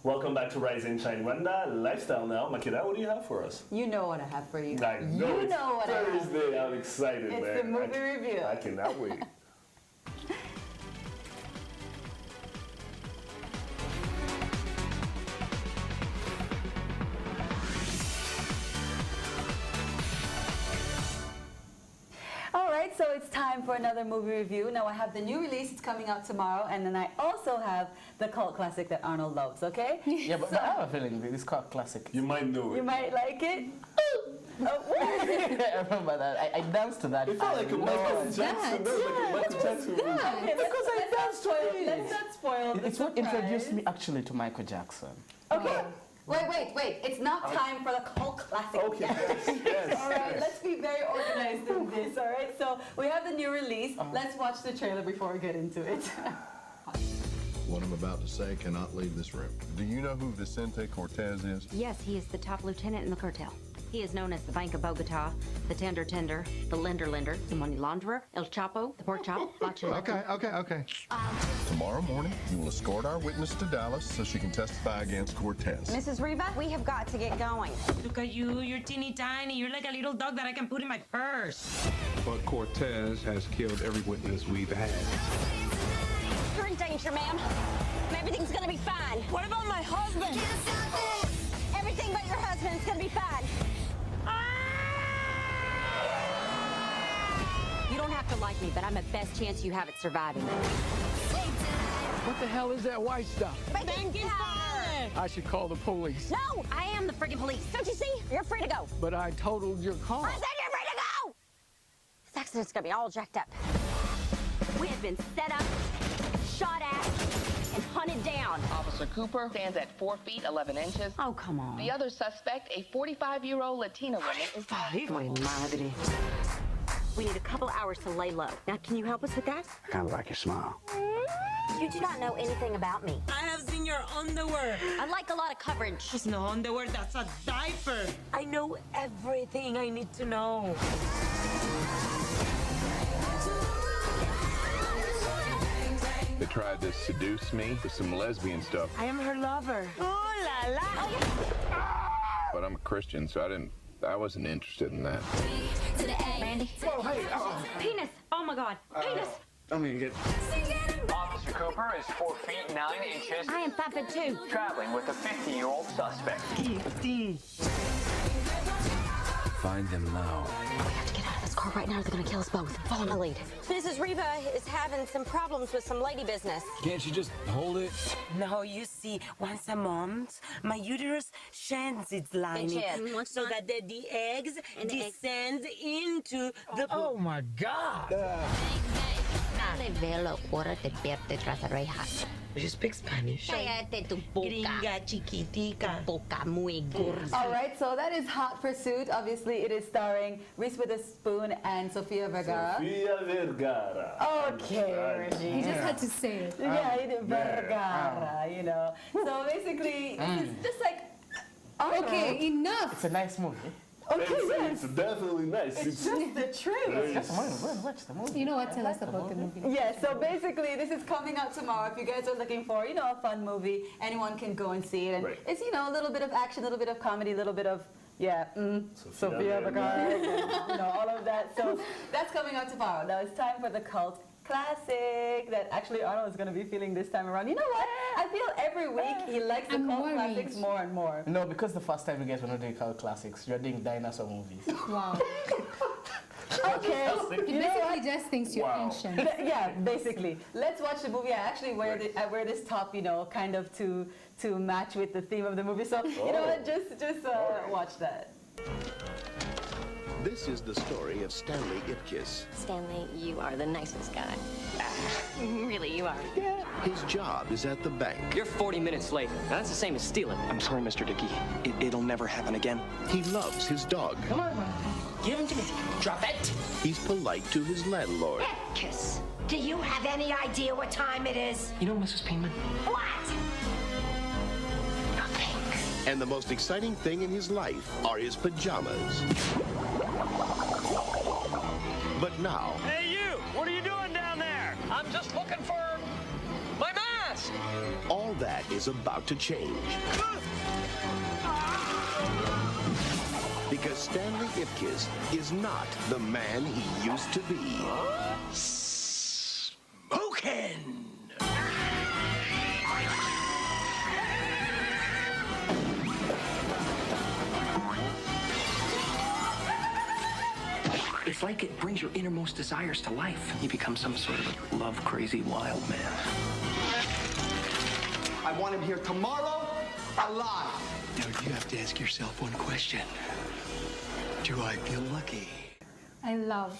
S1: Welcome back to Rise and Shine Rwanda Lifestyle now. Makeda, what do you have for us?
S2: You know what I have for you.
S1: I know.
S2: You know what I have.
S1: Thursday. I'm excited, man.
S2: It's the movie review.
S1: I cannot wait.
S2: All right, so it's time for another movie review. Now I have the new release, it's coming out tomorrow, and then I also have the cult classic that Arnold loves, okay?
S3: Yeah, but I have a feeling this cult classic.
S1: You might know it.
S2: You might like it.
S3: I remember that. I danced to that.
S1: It felt like a Michael Jackson. That was like a Michael Jackson movie.
S2: Okay,
S3: Because I danced to it.
S2: Let's not spoil the
S3: It's what
S2: surprise.
S3: introduced me actually to Michael Jackson.
S2: Okay. Wait. It's not time for the cult classic.
S1: Okay, yes.
S2: All right, let's be very organized in this, all right? So we have the new release. Let's watch the trailer before we get into it.
S14: What I'm about to say cannot leave this room. Do you know who Vicente Cortez is?
S15: Yes, he is the top lieutenant in the cartel. He is known as the Bank of Bogota, the Tender, the Lender, the Money Launderer, El Chapo, the Pork Chop,
S14: Okay. Tomorrow morning, you will escort our witness to Dallas so she can testify against Cortez.
S15: Mrs. Riva, we have got to get going.
S16: Look at you, you're teeny tiny. You're like a little dog that I can put in my purse.
S17: But Cortez has killed every witness we've had.
S15: You're in danger, ma'am. Everything's gonna be fine. What about my husband? Everything but your husband is gonna be fine. You don't have to like me, but I'm the best chance you have at surviving.
S18: What the hell is that white stuff?
S15: Baking powder!
S18: I should call the police.
S15: No, I am the friggin' police. Don't you see? You're free to go.
S18: But I totaled your car.
S15: I said you're free to go! This accident's gonna be all jacked up. We have been set up, shot at, and hunted down.
S19: Officer Cooper stands at 4 feet 11 inches.
S15: Oh, come on.
S19: The other suspect, a 45-year-old Latina woman, is...
S15: Ay, madre. We need a couple hours to lay low. Now, can you help us with that?
S20: I kind of like your smile.
S15: You do not know anything about me.
S16: I have seen your underwear.
S15: I like a lot of coverage.
S16: It's no underwear, that's a diaper. I know everything I need to know.
S17: They tried to seduce me with some lesbian stuff,
S16: I am her lover. Ooh la la.
S17: but I'm a Christian, so I wasn't interested in that.
S15: Randy.
S17: Whoa, hey,
S15: Penis. Oh my God. Penis.
S17: I'm gonna get...
S21: Officer Cooper is 4 feet 9 inches.
S15: I am 5'2".
S21: Traveling with a 50-year-old suspect.
S20: Find them now.
S15: We have to get out of this car right now. They're gonna kill us both. Follow my lead. Mrs. Riva is having some problems with some lady business.
S20: Can't you just hold it?
S16: No, you see, once a month, my uterus sheds its lining so that the eggs descend into the...
S18: Oh, my God. You speak Spanish? Gringa chiquitica.
S2: All right, so that is Hot Pursuit. Obviously, it is starring Reese Witherspoon and Sofia Vergara.
S1: Sofia Vergara.
S2: Okay, Reggie.
S4: He just had to say it.
S2: Yeah, he did Vergara, you know. So basically, it's just like...
S4: Okay, enough.
S3: It's a nice movie.
S2: Okay,
S1: It's definitely nice.
S2: It's just the truth.
S3: Just watch the movie.
S4: You know what? Tell us about the movie.
S2: Yeah, so basically this is coming out tomorrow. If you guys are looking for, a fun movie, anyone can go and see it. And it's, a little bit of action, a little bit of comedy, a little bit of, Sofia Vergara, all of that. So that's coming out tomorrow. Now it's time for the cult classic that actually Arnold is going to be feeling this time around. You know what? I feel every week he likes the cult classics more and more.
S3: No, because the first time you guys were not doing cult classics, you're doing dinosaur movies.
S4: Wow.
S2: Okay.
S4: He basically just thinks you're ancient.
S2: Yeah, basically. Let's watch the movie. I actually wear this top, kind of to match with the theme of the movie. So, you know what? Just watch that.
S7: This is the story of Stanley Ipkiss.
S15: Stanley, you are the nicest guy. Really, you are.
S7: His job is at the bank.
S22: You're 40 minutes late. Now, that's the same as stealing.
S23: I'm sorry, Mr. Dickey. It'll never happen again.
S7: He loves his dog.
S22: Come on. Give him to me. Drop it.
S7: He's polite to his landlord.
S24: Ipkiss, do you have any idea what time it is?
S23: You know, Mrs. Penman?
S24: What? Nothing.
S7: And the most exciting thing in his life are his pajamas. But now...
S22: Hey, you! What are you doing down there? I'm just looking for my mask.
S7: all that is is about to change. Because Stanley Ipkiss is not the man he used to be. Smokin'!
S23: It's like it brings your innermost desires to life. You become some sort of love-crazy wild man.
S5: I want him here tomorrow, alive.
S23: Now you have to ask yourself one question. Do I feel lucky?
S4: I love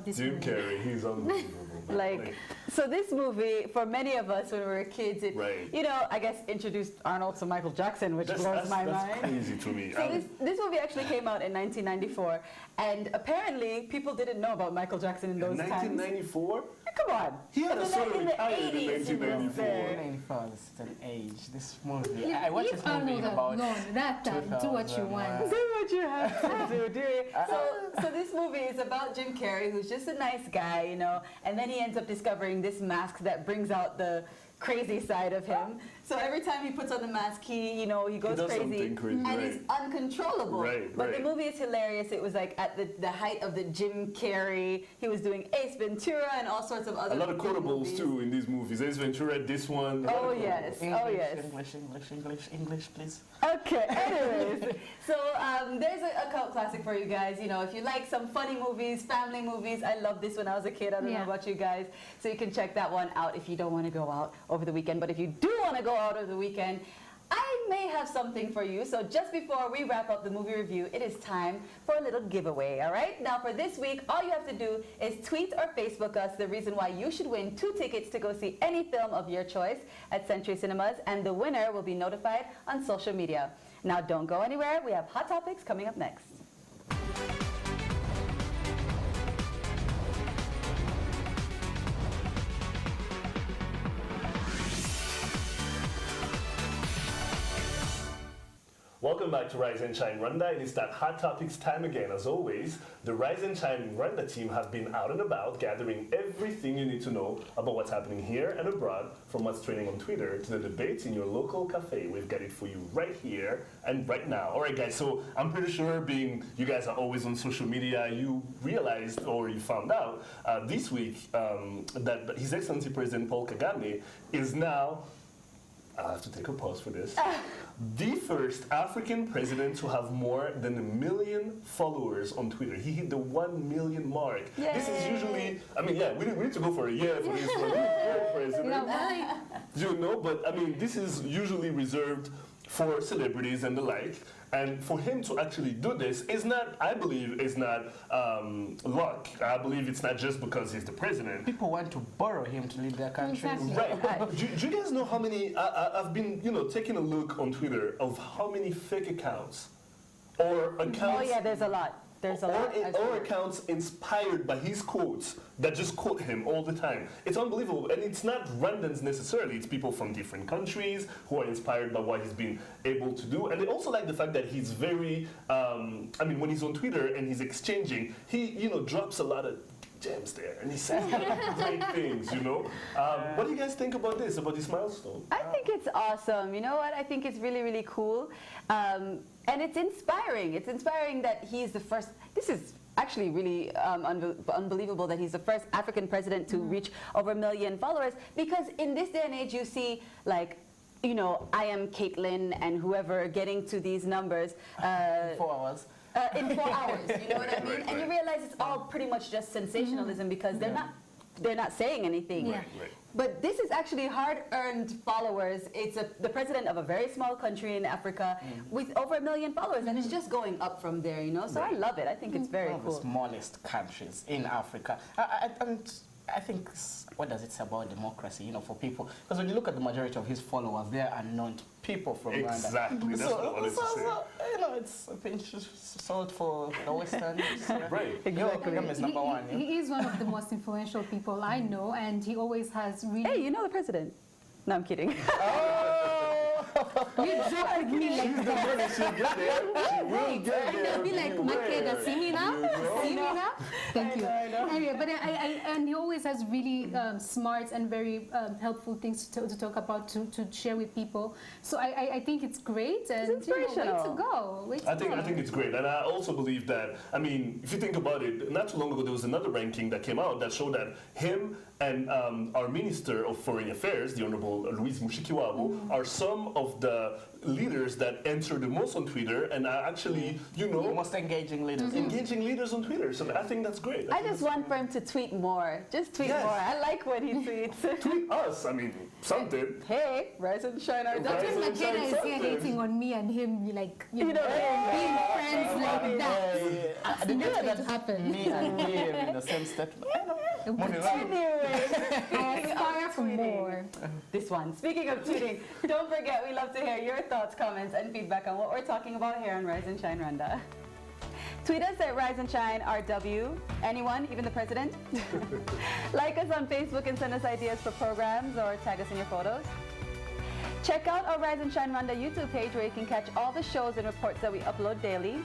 S4: this
S1: Jim
S4: movie.
S1: Carrey, he's unbelievable.
S2: Like, so this movie, for many of us when we were kids, it,
S1: Right.
S2: you know, I guess introduced Arnold to Michael Jackson, which blows my mind.
S1: That's crazy to me.
S2: So this movie actually came out in 1994, and apparently people didn't know about Michael Jackson in those times.
S1: 1994?
S2: Come on.
S1: He had
S2: In
S1: a
S2: the-
S1: sort of
S2: in the
S1: retired in
S2: 80s,
S1: 1994.
S3: 1994 is an age. This movie. I watched
S4: Leave
S3: this movie
S4: Arnold
S3: about
S4: alone. That time, do what you want.
S2: Do what you have to do, do it. So this movie is about Jim Carrey, who's just a nice guy, you know, and then he ends up discovering this mask that brings out the crazy side of him. So every time he puts on the mask, he goes
S1: does
S2: crazy,
S1: something crazy,
S2: and
S1: right.
S2: he's uncontrollable.
S1: Right,
S2: but
S1: right.
S2: the movie is hilarious. It was like at the height of the Jim Carrey. He was doing Ace Ventura and all sorts of other
S1: A lot of quotables
S2: movies.
S1: too in these movies. Ace Ventura, this one. a lot
S2: Oh
S1: of
S2: yes,
S1: quotables.
S2: oh yes.
S3: English, please.
S2: Okay, anyways, so there's a cult classic for you guys. You know, if you like some funny movies, family movies, I loved this when I was a kid. I don't know about you guys. So you can check that one out if you don't want to go out over the weekend. But if you do want to go out over the weekend, I may have something for you. So just before we wrap up the movie review, it is time for a little giveaway, all right? Now for this week, all you have to do is tweet or Facebook us the reason why you should win 2 tickets to go see any film of your choice at Century Cinemas, and the winner will be notified on social media. Now don't go anywhere. We have Hot Topics coming up next.
S1: Welcome back to Rise and Shine Rwanda. It is that Hot Topics time again. As always, the Rise and Shine Rwanda team have been out and about gathering everything you need to know about what's happening here and abroad, from what's trending on Twitter to the debates in your local cafe. We've got it for you right here and right now. All right, guys, so I'm pretty sure being you guys are always on social media, you realized or you found out this week that His Excellency President Paul Kagame is now, I'll have to take a pause for this, the first African president to have more than 1 million followers on Twitter. He hit the 1 million mark.
S2: Yay.
S1: This is usually, I mean, yeah, we need to go for a year for this one. President. You know, but I mean, this is usually reserved for celebrities and the like. And for him to actually do this is not, I believe, is not luck. I believe it's not just because he's the president.
S3: People want to borrow him to lead their country.
S4: Exactly.
S1: Right. But do you guys know how many, I've been, taking a look on Twitter of how many fake accounts or accounts.
S2: Oh yeah, there's a lot. There's a lot.
S1: Or accounts inspired by his quotes that just quote him all the time. It's unbelievable. And it's not Rwandans necessarily. It's people from different countries who are inspired by what he's been able to do. And they also like the fact that he's very, when he's on Twitter and he's exchanging, he, drops a lot of gems there. And he says great things, What do you guys think about this, about this milestone?
S2: I think it's awesome. You know what? I think it's really, really cool. And it's inspiring. It's inspiring that he's the first. This is actually really unbelievable that he's the first African president to reach over 1 million followers, because in this day and age you see like, I am Caitlyn and whoever getting to these numbers.
S3: 4 hours.
S2: In 4 hours, you know what I mean? And you realize it's all pretty much just sensationalism because they're not saying anything.
S1: Right.
S2: But this is actually hard-earned followers. It's the president of a very small country in Africa with over 1 million followers, and it's just going up from there, So I love it. I think it's very
S3: One of
S2: cool.
S3: the smallest countries in Africa. I think, what does it say about democracy, for people? Because when you look at the majority of his followers, they are not people from Rwanda.
S1: Exactly, that's what I wanted to say.
S3: It's a pinch of salt for the Western.
S1: Right.
S3: Exactly. Kagame is number one.
S4: He is one of the most influential people I know, and he always has really...
S2: Hey, you know the president. No, I'm kidding.
S4: You joke with me like that.
S1: She'll get there. She will get
S4: And
S1: there.
S4: they'll be like, Makeda, see me now? See me now? Thank you.
S2: I know.
S4: Anyway, but and he always has really smart and very helpful things to talk about, to share with people. So I think it's great, and
S2: It's inspirational.
S4: way to go. Way to
S1: I
S4: go.
S1: think it's great, and I also believe that. I mean, if you think about it, not too long ago there was another ranking that came out that showed that him and our Minister of Foreign Affairs, the Honorable Louise Mushikiwabo, are some of the leaders that answer the most on Twitter and are actually,
S3: The most engaging leaders.
S1: engaging leaders on Twitter. So I think that's great.
S2: I just want for him to tweet more. Just tweet
S1: Yes.
S2: more. I like when he tweets.
S1: Tweet us. I mean, something.
S2: Hey, rise and shine our
S1: Rise
S4: Dr.
S1: and
S2: day.
S4: Makeda
S1: shine
S4: is here
S1: something.
S4: hating on me and him, like,
S2: You know,
S4: being friends like that.
S3: I didn't know
S4: That's going
S3: that
S4: to happen.
S3: me and him in the same statement. Moving on.
S2: Anyway,
S4: I aspire for more.
S2: this one. Speaking of tweeting, don't forget we love to hear your thoughts, comments, and feedback on what we're talking about here on Rise and Shine Rwanda. Tweet us at Rise and Shine RW. Anyone, even the president. Like us on Facebook and send us ideas for programs or tag us in your photos. Check out our Rise and Shine Rwanda YouTube page where you can catch all the shows and reports that we upload daily.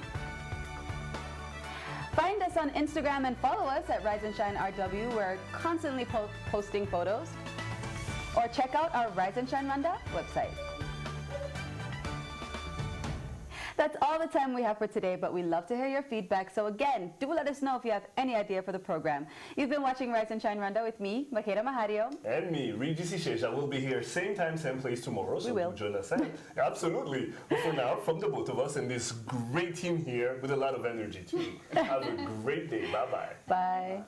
S2: Find us on Instagram and follow us at Rise and Shine RW. We're constantly posting photos. Or check out our Rise and Shine Rwanda website. That's all the time we have for today, but we love to hear your feedback. So again, do let us know if you have any idea for the program. You've been watching Rise and Shine Rwanda with me, Makeda Mahario.
S1: And me, Regis Isheja, will be here same time, same place tomorrow. So
S2: We will.
S1: join us. Absolutely. But for now, from the both of us and this great team here with a lot of energy too. Have a great day. Bye-bye.
S2: Bye.